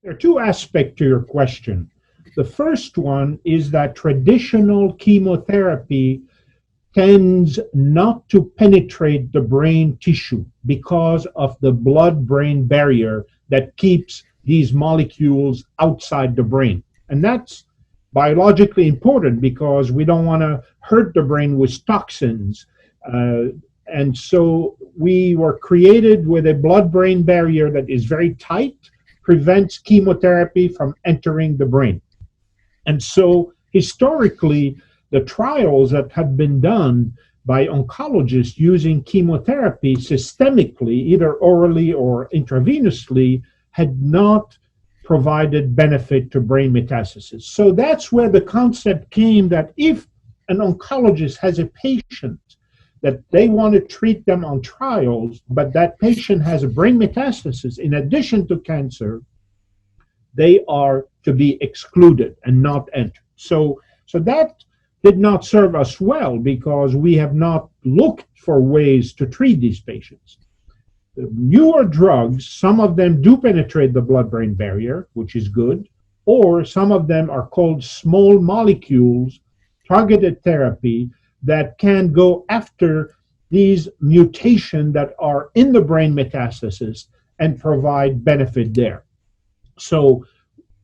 There are two aspects to your question. The first one is that traditional chemotherapy tends not to penetrate the brain tissue because of the blood-brain barrier that keeps these molecules outside the brain. And that's biologically important because we don't want to hurt the brain with toxins. And so we were created with a blood-brain barrier that is very tight, prevents chemotherapy from entering the brain. And so historically, the trials that have been done by oncologists using chemotherapy systemically, either orally or intravenously, had not provided benefit to brain metastases. So that's where the concept came that if an oncologist has a patient that they want to treat them on trials, but that patient has a brain metastasis in addition to cancer, they are to be excluded and not entered. So that did not serve us well because we have not looked for ways to treat these patients. The newer drugs, some of them do penetrate the blood-brain barrier, which is good, or some of them are called small molecules, targeted therapy, that can go after these mutations that are in the brain metastasis and provide benefit there. So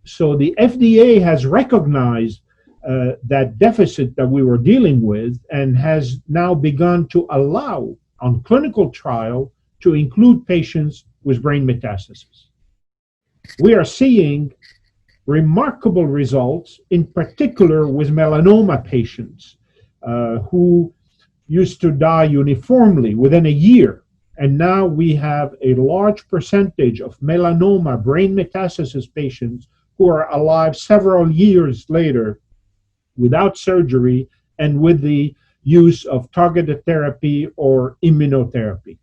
the FDA has recognized that deficit that we were dealing with and has now begun to allow on clinical trial to include patients with brain metastases. We are seeing remarkable results, in particular with melanoma patients who used to die uniformly within a year. And now we have a large percentage of melanoma brain metastasis patients who are alive several years later without surgery and with the use of targeted therapy or immunotherapy.